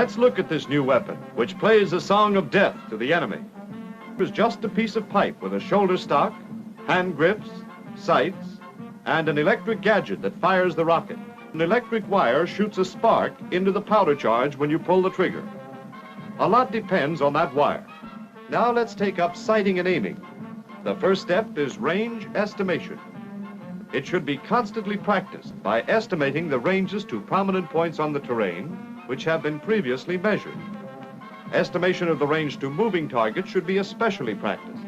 Let's look at this new weapon, which plays a song of death to the enemy. It was just a piece of pipe with a shoulder stock, hand grips, sights, and an electric gadget that fires the rocket. An electric wire shoots a spark into the powder charge when you pull the trigger. A lot depends on that wire. Now let's take up sighting and aiming. The first step is range estimation. It should be constantly practiced by estimating the ranges to prominent points on the terrain which have been previously measured. Estimation of the range to moving targets should be especially practiced.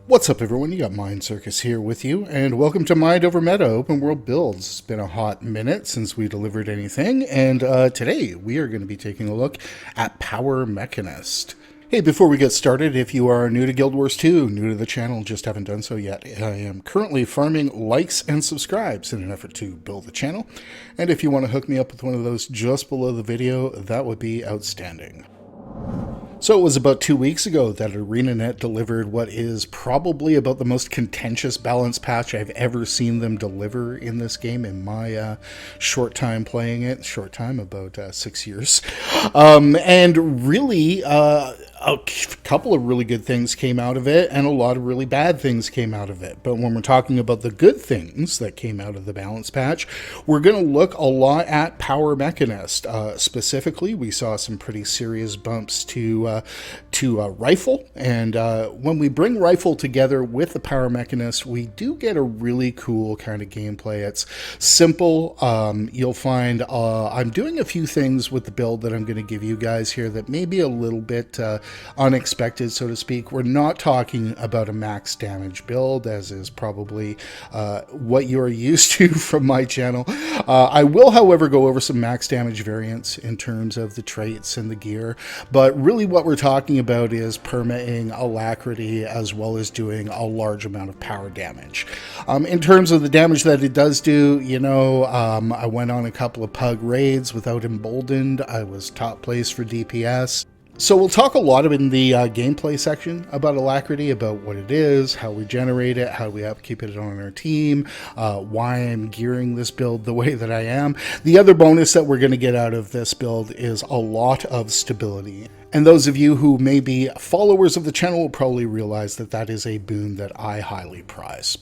What's up, everyone? You got Mind Circus here with you, and welcome to Mind Over Meta Open World Builds. It's been a hot minute since we delivered anything, and today we are going to be taking a look at Power Mechanist. Hey, before we get started, if you are new to Guild Wars 2, new to the channel, just haven't done so yet, I am currently farming likes and subscribes in an effort to build the channel, and if you want to hook me up with one of those just below the video, that would be outstanding. So it was about 2 weeks ago that ArenaNet delivered what is probably about the most contentious balance patch I've ever seen them deliver in this game in my short time playing it. Short time, about 6 years. And really, a couple of really good things came out of it, and a lot of really bad things came out of it. But when we're talking about the good things that came out of the balance patch, we're going to look a lot at Power Mechanist. Specifically, we saw some pretty serious bumps to rifle, and when we bring rifle together with the Power Mechanist, we do get a really cool kind of gameplay. It's simple. You'll find I'm doing a few things with the build that I'm going to give you guys here that may be a little bit unexpected, so to speak. We're not talking about a max damage build, as is probably what you're used to from my channel. I will, however, go over some max damage variants in terms of the traits and the gear, but really what we're talking about is permitting alacrity as well as doing a large amount of power damage. In terms of the damage that it does do, you know, I went on a couple of pug raids without emboldened. I was top place for DPS. So we'll talk a lot in the gameplay section about alacrity, about what it is, how we generate it, how we upkeep it on our team, why I'm gearing this build the way that I am. The other bonus that we're going to get out of this build is a lot of stability. And those of you who may be followers of the channel will probably realize that that is a boon that I highly prize.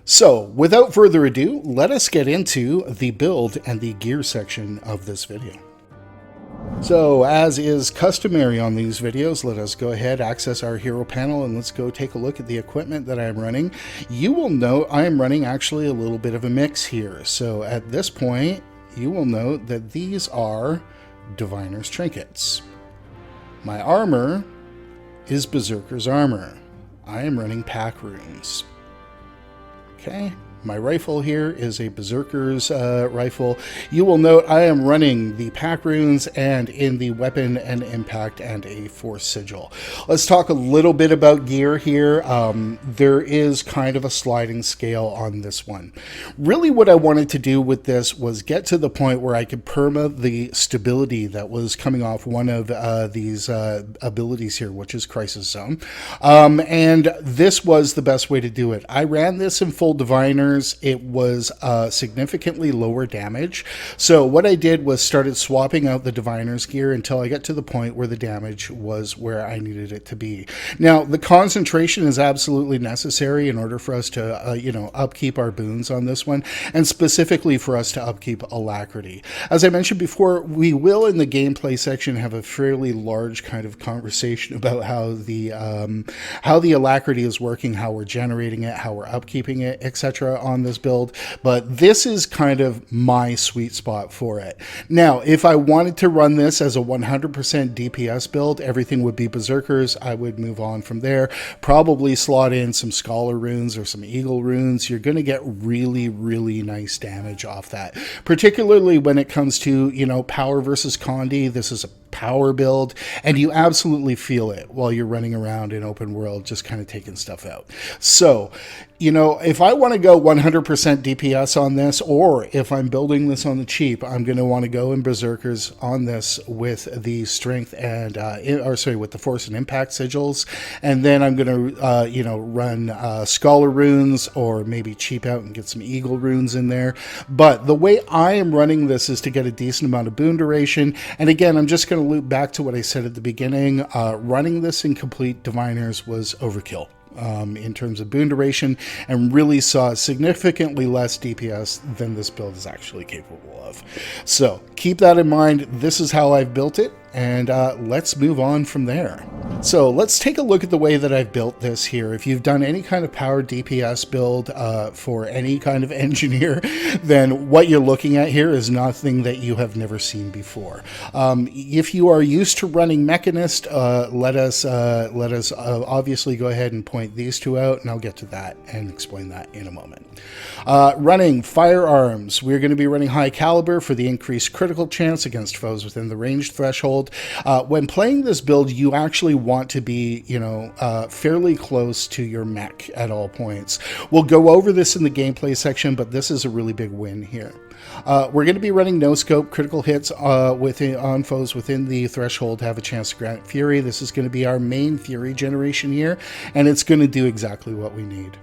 So, without further ado, let us get into the build and the gear section of this video. So, as is customary on these videos, let us go ahead, access our hero panel, and let's go take a look at the equipment that I'm running. You will note I am running actually a little bit of a mix here. So, at this point, you will note that these are Diviner's Trinkets. My armor is Berserker's Armor. I am running pack runes. Okay. My rifle here is a Berserker's rifle. You will note I am running the pack runes and in the weapon and impact and a force sigil. Let's talk a little bit about gear here. There is kind of a sliding scale on this one. Really what I wanted to do with this was get to the point where I could perma the stability that was coming off one of these abilities here, which is Crisis Zone. And this was the best way to do it. I ran this in full Diviner. It was significantly lower damage. So what I did was started swapping out the Diviner's gear until I got to the point where the damage was where I needed it to be. Now, the concentration is absolutely necessary in order for us to, you know, upkeep our boons on this one, and specifically for us to upkeep alacrity. As I mentioned before, we will in the gameplay section have a fairly large kind of conversation about how the alacrity is working, how we're generating it, how we're upkeeping it, etc. on this build, but this is kind of my sweet spot for it. Now, if I wanted to run this as a 100% DPS build, everything would be Berserkers. I would move on from there, probably slot in some Scholar runes or some Eagle runes. You're going to get really, really nice damage off that, particularly when it comes to, you know, power versus Condi. This is a power build, and you absolutely feel it while you're running around in open world, just kind of taking stuff out. So, you know, if I want to go 100% DPS on this, or if I'm building this on the cheap, I'm going to want to go in Berserkers on this with the strength and, with the force and impact sigils. And then I'm going to, run Scholar runes, or maybe cheap out and get some Eagle runes in there. But the way I am running this is to get a decent amount of boon duration. And again, I'm just going to loop back to what I said at the beginning. Running this in complete diviners was overkill. In terms of boon duration, and really saw significantly less DPS than this build is actually capable of. So keep that in mind. This is how I've built it, and let's move on from there. So let's take a look at the way that I've built this here. If you've done any kind of power DPS build for any kind of engineer, then what you're looking at here is nothing that you have never seen before. If you are used to running Mechanist, let us obviously go ahead and point these two out, and I'll get to that and explain that in a moment. Running firearms, we're going to be running high caliber for the increased critical chance against foes within the ranged threshold. When playing this build, you actually want to be, fairly close to your mech at all points. We'll go over this in the gameplay section, but this is a really big win here. We're going to be running no scope. Critical hits on foes within the threshold have a chance to grant Fury. This is going to be our main Fury generation here, and it's going to do exactly what we need.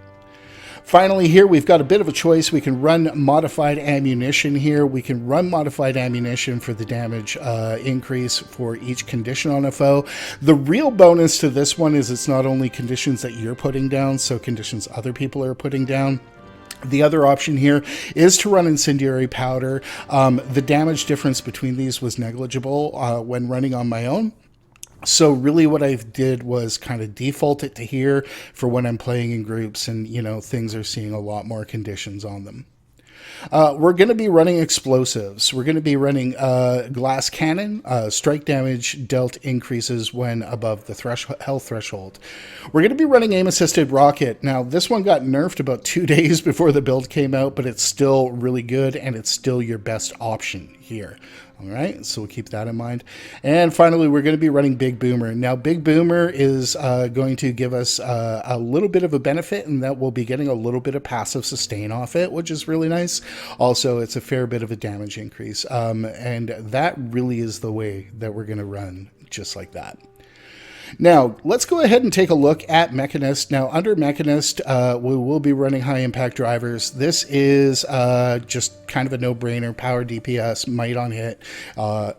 Finally, here we've got a bit of a choice. We can run modified ammunition here. We can run modified ammunition for the damage increase for each condition on a foe. The real bonus to this one is it's not only conditions that you're putting down, so conditions other people are putting down. The other option here is to run incendiary powder. The damage difference between these was negligible when running on my own. So really what I did was kind of default it to here for when I'm playing in groups and, things are seeing a lot more conditions on them. We're going to be running explosives. We're going to be running glass cannon. Strike damage dealt increases when above the health threshold. We're going to be running aim-assisted rocket. Now, this one got nerfed about 2 days before the build came out, but it's still really good, and it's still your best option here. All right, so we'll keep that in mind. And finally, we're going to be running Big Boomer. Now, Big Boomer is going to give us a little bit of a benefit, and that we'll be getting a little bit of passive sustain off it, which is really nice. Also, it's a fair bit of a damage increase, and that really is the way that we're going to run, just like that. Now, let's go ahead and take a look at Mechanist. Now, under Mechanist, we will be running high impact drivers. This is just kind of a no-brainer. Power DPS, might on hit,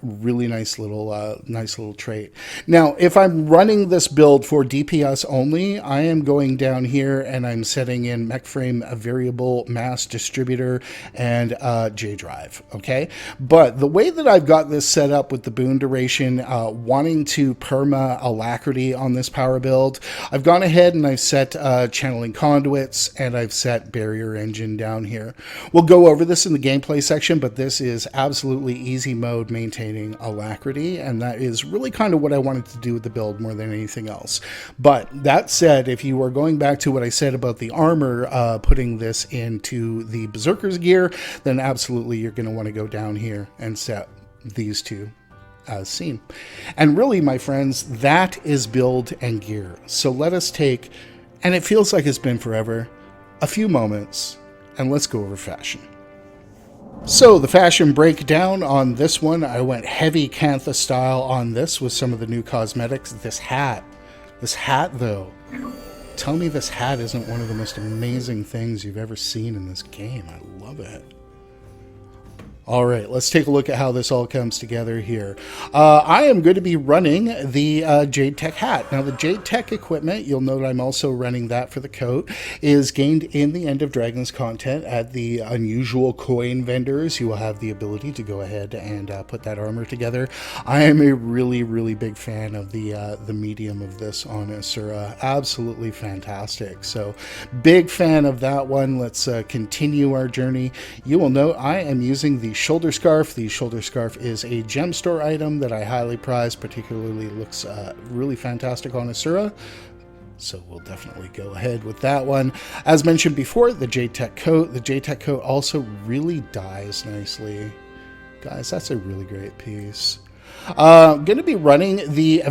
really nice little trait. Now, if I'm running this build for DPS only, I am going down here and I'm setting in mech frame, a variable mass distributor, and J drive. Okay, but the way that I've got this set up with the boon duration, wanting to perma alacrity on this power build, I've gone ahead and I've set channeling conduits, and I've set barrier engine down here. We'll go over this in the gameplay section, but this is absolutely easy mode maintaining alacrity, and that is really kind of what I wanted to do with the build more than anything else. But that said, if you are going back to what I said about the armor, putting this into the Berserker's gear, then absolutely you're going to want to go down here and set these two as seen. And really, my friends, that is build and gear. So let us take, and it feels like it's been forever, a few moments, and let's go over fashion. So the fashion breakdown on this one, I went heavy Cantha style on this with some of the new cosmetics. This hat though, tell me this hat isn't one of the most amazing things you've ever seen in this game. I love it. All right, let's take a look at how this all comes together here. I am going to be running the Jade Tech hat. Now, the Jade Tech equipment, you'll note I'm also running that for the coat, is gained in the End of Dragons content at the unusual coin vendors. You will have the ability to go ahead and put that armor together. I am a really, really big fan of the medium of this on Asura. Absolutely fantastic. So, big fan of that one. Let's continue our journey. You will note I am using the shoulder scarf. The shoulder scarf is a gem store item that I highly prize, particularly looks really fantastic on Asura. So we'll definitely go ahead with that one. As mentioned before, the Jade Tech coat. The Jade Tech coat also really dyes nicely. Guys, that's a really great piece. Going to be running the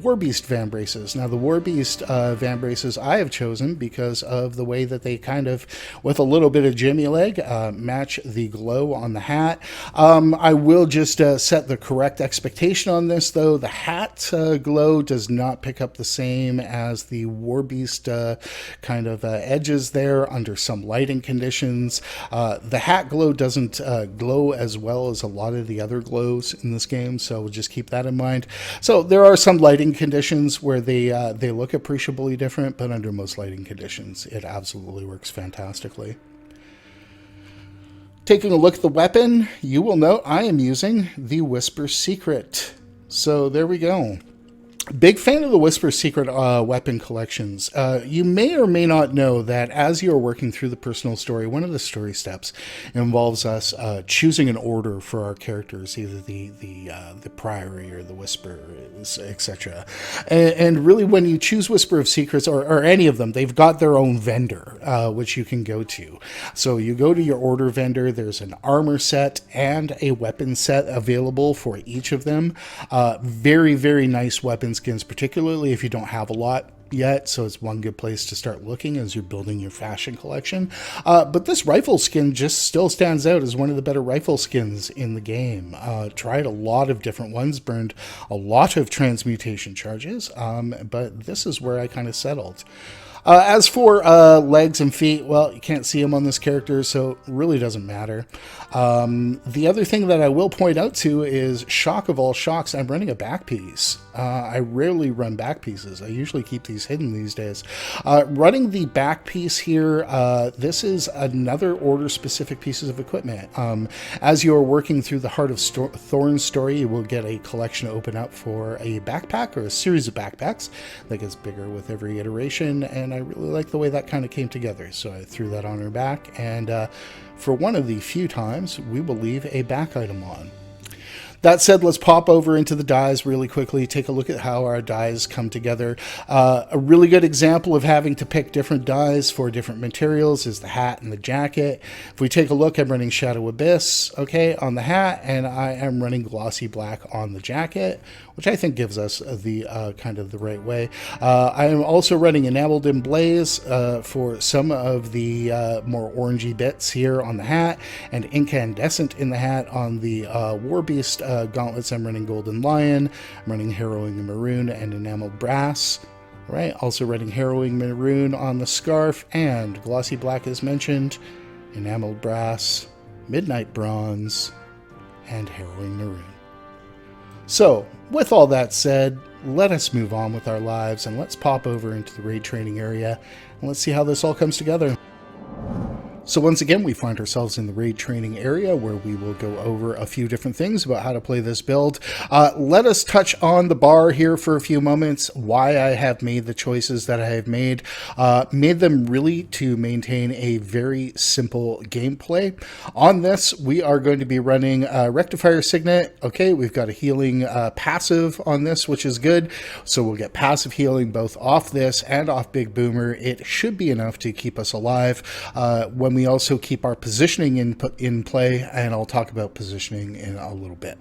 War Beast Van Braces. Now, the War Beast Van Braces I have chosen because of the way that they kind of, with a little bit of Jimmy leg, match the glow on the hat. I will just set the correct expectation on this, though. The hat glow does not pick up the same as the War Beast kind of edges there under some lighting conditions. The hat glow doesn't glow as well as a lot of the other glows in this game, so we'll just keep that in mind. So there are some lighting conditions where they look appreciably different, but under most lighting conditions, it absolutely works fantastically. Taking a look at the weapon, you will note I am using the Whisper Secret. So there we go. Big fan of the Whisper Secret weapon collections. You may or may not know that as you're working through the personal story, one of the story steps involves us choosing an order for our characters, either the Priory or the Whisper, etc. And really, when you choose Whisper of Secrets, or any of them, they've got their own vendor, which you can go to. So you go to your order vendor, there's an armor set and a weapon set available for each of them. Very, very nice weapon skins, particularly if you don't have a lot yet, so it's one good place to start looking as you're building your fashion collection. But this rifle skin just still stands out as one of the better rifle skins in the game. Tried a lot of different ones, burned a lot of transmutation charges, but this is where I kind of settled. As for legs and feet, well, you can't see them on this character, so it really doesn't matter. The other thing that I will point out to is, shock of all shocks, I'm running a back piece. I rarely run back pieces. I usually keep these hidden these days. Running the back piece here, this is another order-specific pieces of equipment. As you're working through the Heart of Thorns story, you will get a collection open up for a backpack, or a series of backpacks that gets bigger with every iteration, and I really like the way that kind of came together, so I threw that on her back, and for one of the few times, we will leave a back item on. That said, let's pop over into the dyes really quickly, take a look at how our dyes come together. A really good example of having to pick different dyes for different materials is the hat and the jacket. If we take a look, I'm running Shadow Abyss, okay, on the hat, and I am running Glossy Black on the jacket, which I think gives us the kind of the right way. I am also running Enameled in Blaze for some of the more orangey bits here on the hat, and Incandescent in the hat on the War Beast gauntlets. I'm running Golden Lion, I'm running Harrowing Maroon and Enameled Brass. Right, also running Harrowing Maroon on the scarf, and Glossy Black as mentioned, Enameled Brass, Midnight Bronze, and Harrowing Maroon. So, with all that said, let us move on with our lives, and let's pop over into the raid training area, and let's see how this all comes together. So once again, we find ourselves in the raid training area where we will go over a few different things about how to play this build. Let us touch on the bar here for a few moments, why I have made the choices that I have made. Made them really to maintain a very simple gameplay. On this, we are going to be running Rectifier Signet. Okay, we've got a healing passive on this, which is good. So we'll get passive healing both off this and off Big Boomer. It should be enough to keep us alive. When we also keep our positioning in play, and I'll talk about positioning in a little bit.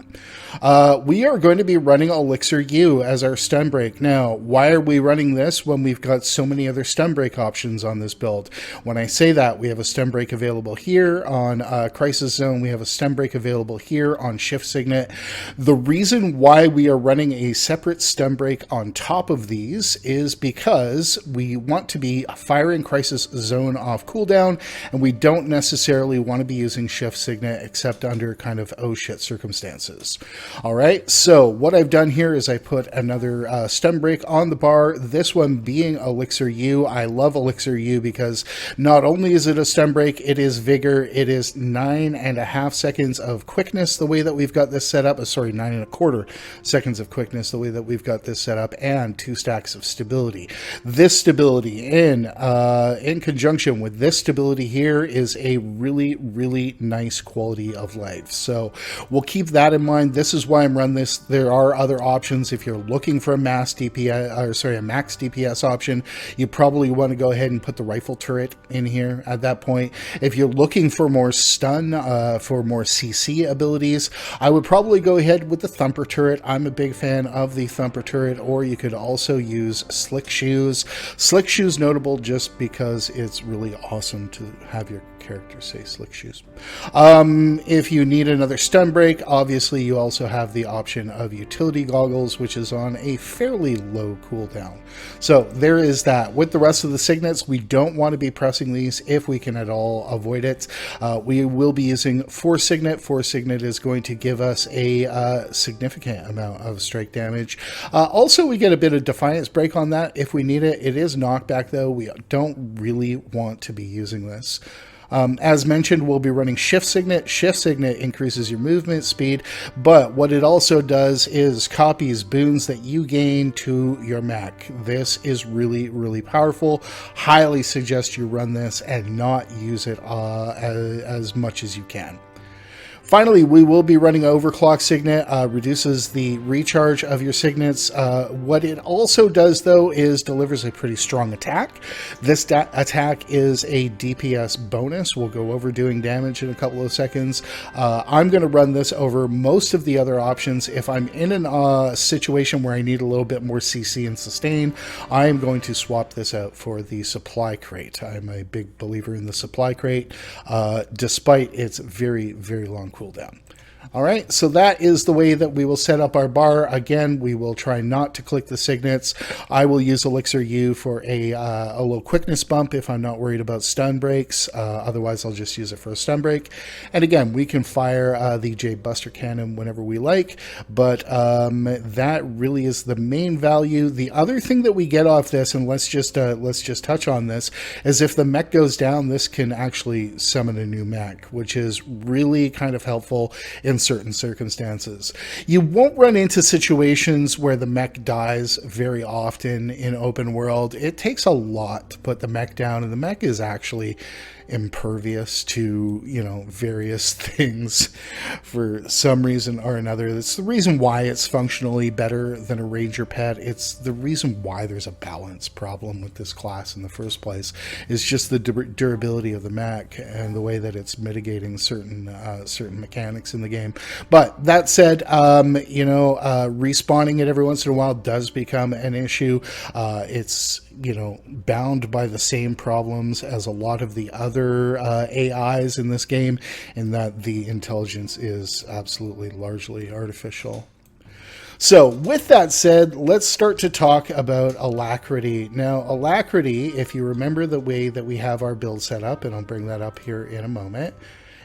We are going to be running Elixir U as our stun break. Now, why are we running this when we've got so many other stun break options on this build? When I say that, we have a stun break available here on Crisis Zone. We have a stun break available here on Shift Signet. The reason why we are running a separate stun break on top of these is because we want to be firing Crisis Zone off cooldown, and we don't necessarily want to be using Shift Signet except under kind of oh shit circumstances. All right, so what I've done here is I put another stun break on the bar, this one being Elixir U. I love Elixir U because not only is it a stun break, it is vigor, it is 9.5 seconds of quickness the way that we've got this set up, sorry, 9.25 seconds of quickness the way that we've got this set up, and 2 stacks of stability. This stability in conjunction with this stability here here is a really, really nice quality of life. So we'll keep that in mind. This is why I'm running this. There are other options. If you're looking for a max DPS option, you probably want to go ahead and put the rifle turret in here at that point. If you're looking for more stun, for more CC abilities, I would probably go ahead with the thumper turret. I'm a big fan of the thumper turret, or you could also use Slick Shoes. Slick Shoes notable just because it's really awesome to have your character say Slick Shoes. If you need another stun break, obviously you also have the option of utility goggles, which is on a fairly low cooldown. So there is that. With the rest of the signets, we don't want to be pressing these if we can at all avoid it. We will be using Force Signet. Force Signet is going to give us a significant amount of strike damage. Also, we get a bit of Defiance break on that if we need it. It is knockback though. We don't really want to be using this. As mentioned, we'll be running Shift Signet. Shift Signet increases your movement speed, but what it also does is copies boons that you gain to your mech. This is really, really powerful. Highly suggest you run this and not use it as much as you can. Finally, we will be running Overclock Signet, reduces the recharge of your signets. What it also does, though, is delivers a pretty strong attack. This attack is a DPS bonus. We'll go over doing damage in a couple of seconds. I'm going to run this over most of the other options. If I'm in a situation where I need a little bit more CC and sustain, I am going to swap this out for the Supply Crate. I'm a big believer in the Supply Crate, despite its very, very long cooldown. All right, so that is the way that we will set up our bar. Again, we will try not to click the signets. I will use Elixir U for a low quickness bump if I'm not worried about stun breaks. Otherwise, I'll just use it for a stun break. And again, we can fire the J Buster Cannon whenever we like, but that really is the main value. The other thing that we get off this, and let's just touch on this, is if the mech goes down, this can actually summon a new mech, which is really kind of helpful in certain circumstances. You won't run into situations where the mech dies very often in open world. It takes a lot to put the mech down, and the mech is actually impervious to, various things for some reason or another. That's the reason why it's functionally better than a ranger pet. It's the reason why there's a balance problem with this class in the first place. It's just the durability of the mech and the way that it's mitigating certain mechanics in the game. But that said, respawning it every once in a while does become an issue. It's bound by the same problems as a lot of the other AIs in this game, in that the intelligence is absolutely largely artificial. So with that said, let's start to talk about Alacrity. Now, Alacrity, if you remember the way that we have our build set up, and I'll bring that up here in a moment,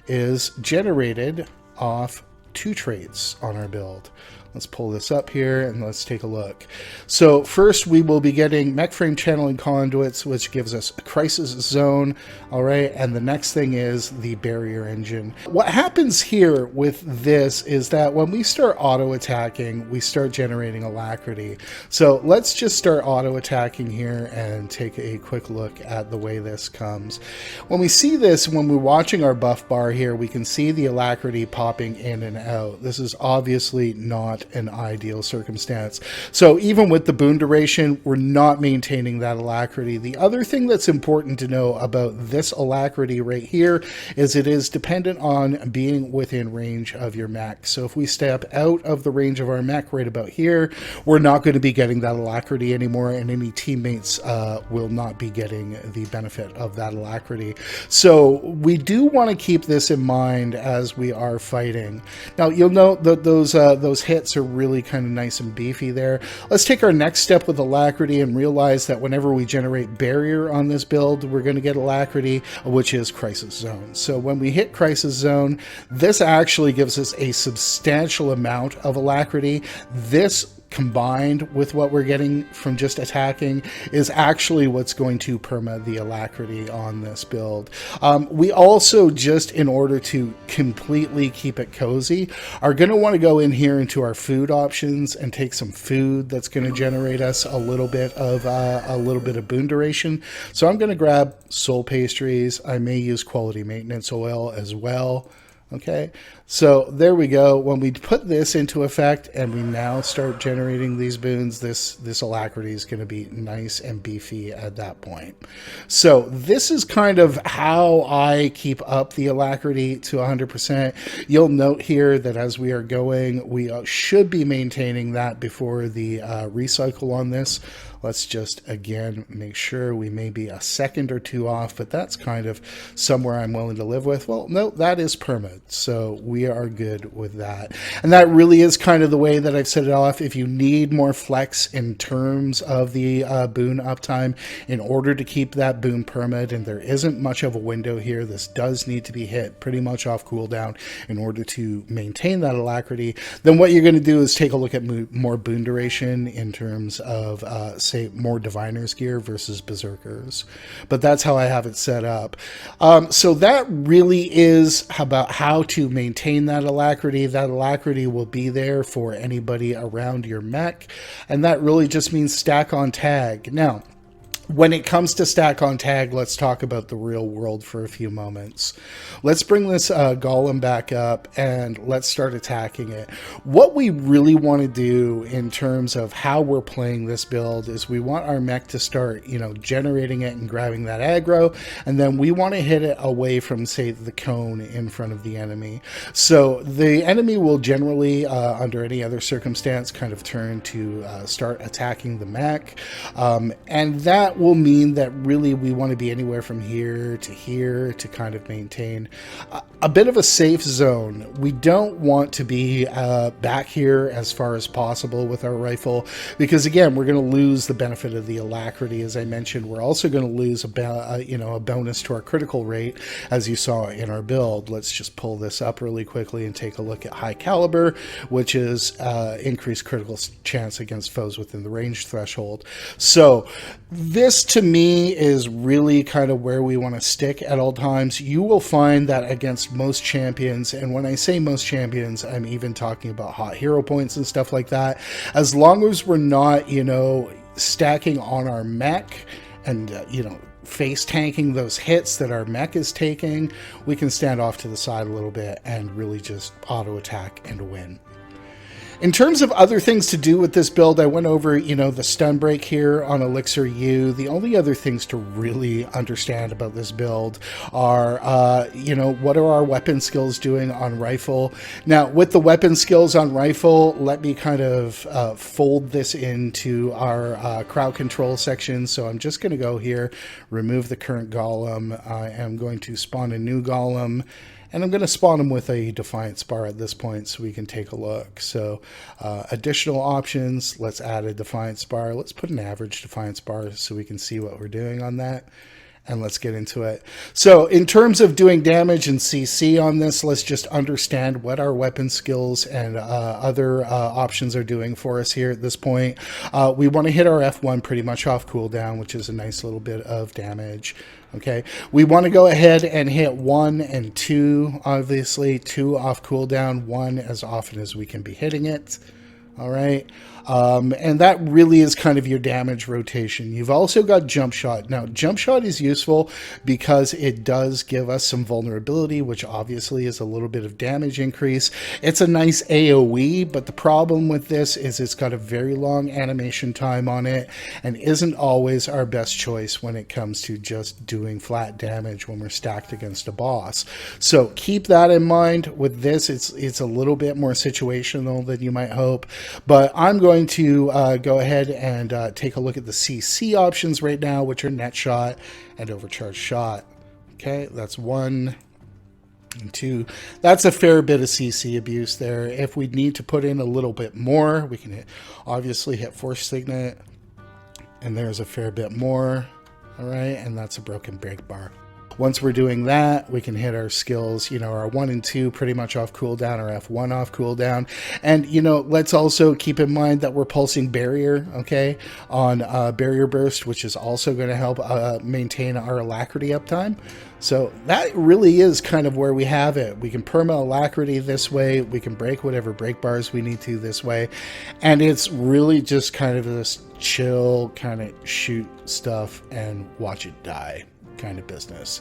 is generated off 2 traits on our build. Let's pull this up here and let's take a look. So first we will be getting mech frame channeling conduits, which gives us a crisis zone. All right. And the next thing is the barrier engine. What happens here with this is that when we start auto attacking, we start generating Alacrity. So let's just start auto attacking here and take a quick look at the way this comes. When we see this, when we're watching our buff bar here, we can see the Alacrity popping in and out. This is obviously not an ideal circumstance. So even with the boon duration, we're not maintaining that Alacrity. The other thing that's important to know about this Alacrity right here is it is dependent on being within range of your mech. So if we step out of the range of our mech right about here, we're not going to be getting that Alacrity anymore, and any teammates will not be getting the benefit of that Alacrity. So we do want to keep this in mind as we are fighting. Now you'll note that those hits are really kind of nice and beefy there. Let's take our next step with Alacrity and realize that whenever we generate barrier on this build, we're going to get Alacrity, which is Crisis Zone. So when we hit Crisis Zone, this actually gives us a substantial amount of Alacrity. This combined with what we're getting from just attacking is actually what's going to perma the alacrity on this build. We also, just in order to completely keep it cozy, are going to want to go in here into our food options and take some food that's going to generate us a little bit of boon duration. So I'm going to grab soul pastries. I may use quality maintenance oil as well. Okay, so there we go. When we put this into effect and we now start generating these boons, this alacrity is going to be nice and beefy at that point. So this is kind of how I keep up the alacrity to 100%. You'll note here that as we are going, we should be maintaining that before the recycle on this. Let's just, again, make sure we may be a second or two off, but that's kind of somewhere I'm willing to live with. Well, no, that is permit, so we are good with that. And that really is kind of the way that I've set it off. If you need more flex in terms of the boon uptime in order to keep that boon permit, and there isn't much of a window here, this does need to be hit pretty much off cooldown in order to maintain that alacrity, then what you're going to do is take a look at more boon duration in terms of say more diviners gear versus berserkers, but that's how I have it set up. So that really is about how to maintain that alacrity. That alacrity will be there for anybody around your mech, and that really just means stack on tag. Now, when it comes to stack on tag, let's talk about the real world for a few moments. Let's bring this golem back up and let's start attacking it. What we really want to do in terms of how we're playing this build is we want our mech to start, generating it and grabbing that aggro, and then we want to hit it away from, say, the cone in front of the enemy. So the enemy will generally, under any other circumstance, kind of turn to start attacking the mech, and that will mean that really we want to be anywhere from here to kind of maintain a bit of a safe zone. We don't want to be back here as far as possible with our rifle, because again, we're going to lose the benefit of the alacrity. As I mentioned, we're also going to lose a bonus to our critical rate, as you saw in our build. Let's just pull this up really quickly and take a look at high caliber, which is increased critical chance against foes within the range threshold. So this to me is really kind of where we want to stick at all times. You will find that against most champions, and when I say most champions, I'm even talking about hot hero points and stuff like that, as long as we're not, stacking on our mech and, face tanking those hits that our mech is taking, we can stand off to the side a little bit and really just auto attack and win. In terms of other things to do with this build, I went over, the stun break here on Elixir U. The only other things to really understand about this build are, what are our weapon skills doing on rifle? Now, with the weapon skills on rifle, let me kind of fold this into our crowd control section. So I'm just going to go here, remove the current golem. I am going to spawn a new golem, and I'm going to spawn them with a Defiance bar at this point so we can take a look. So additional options, let's add a Defiance bar. Let's put an average Defiance bar so we can see what we're doing on that. And let's get into it. So in terms of doing damage and CC on this, let's just understand what our weapon skills and other options are doing for us here at this point. We want to hit our F1 pretty much off cooldown, which is a nice little bit of damage. Okay, we want to go ahead and hit 1 and 2, obviously 2 off cooldown, 1 as often as we can be hitting it. All right. And that really is kind of your damage rotation. You've also got jump shot. Now, jump shot is useful because it does give us some vulnerability, which obviously is a little bit of damage increase. It's a nice AoE, but the problem with this is it's got a very long animation time on it and isn't always our best choice when it comes to just doing flat damage when we're stacked against a boss. So keep that in mind. With this, it's a little bit more situational than you might hope, but I'm going to go ahead and take a look at the CC options right now, which are net shot and overcharged shot. Okay, that's 1 and 2. That's a fair bit of CC abuse there. If we need to put in a little bit more, we can obviously hit Force Signet, and there's a fair bit more. All right, and that's a broken break bar. Once we're doing that, we can hit our skills, our 1 and 2 pretty much off cooldown, our F1 off cooldown. And, let's also keep in mind that we're pulsing barrier, okay, on barrier burst, which is also going to help maintain our alacrity uptime. So that really is kind of where we have it. We can perma alacrity this way. We can break whatever break bars we need to this way. And it's really just kind of this chill, kind of shoot stuff and watch it die kind of business.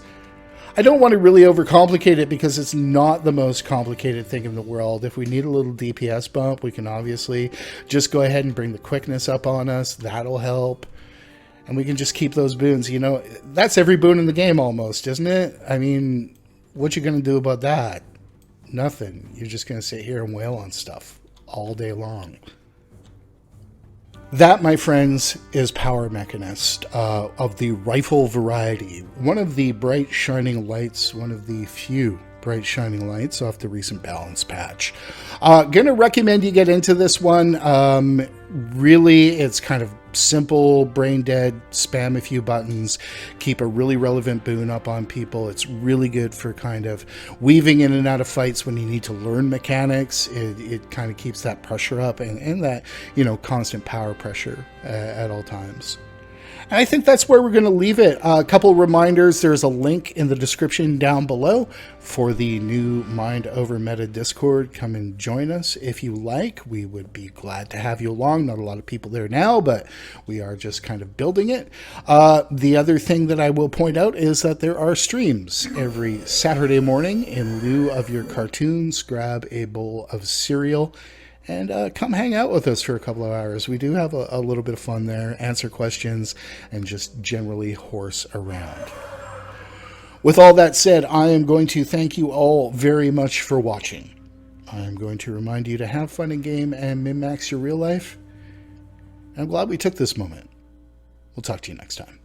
I don't want to really overcomplicate it because it's not the most complicated thing in the world. If we need a little DPS bump, we can obviously just go ahead and bring the quickness up on us. That'll help. And we can just keep those boons, That's every boon in the game almost, isn't it? I mean, what you going to do about that? Nothing. You're just going to sit here and wail on stuff all day long. That, my friends, is Power Mechanist of the rifle variety. One of the bright shining lights, one of the few bright shining lights off the recent balance patch. Gonna recommend you get into this one. Really, it's kind of simple, brain dead, spam a few buttons, keep a really relevant boon up on people. It's really good for kind of weaving in and out of fights when you need to learn mechanics. It kind of keeps that pressure up and that, constant power pressure at all times. And I think that's where we're going to leave it. A couple reminders. There's a link in the description down below for the new Mind Over Meta Discord. Come and join us if you like. We would be glad to have you along. Not a lot of people there now, but we are just kind of building it. The other thing that I will point out is that there are streams every Saturday morning. In lieu of your cartoons, grab a bowl of cereal and come hang out with us for a couple of hours. We do have a little bit of fun there, answer questions, and just generally horse around. With all that said, I am going to thank you all very much for watching. I'm going to remind you to have fun in game and min-max your real life. I'm glad we took this moment. We'll talk to you next time.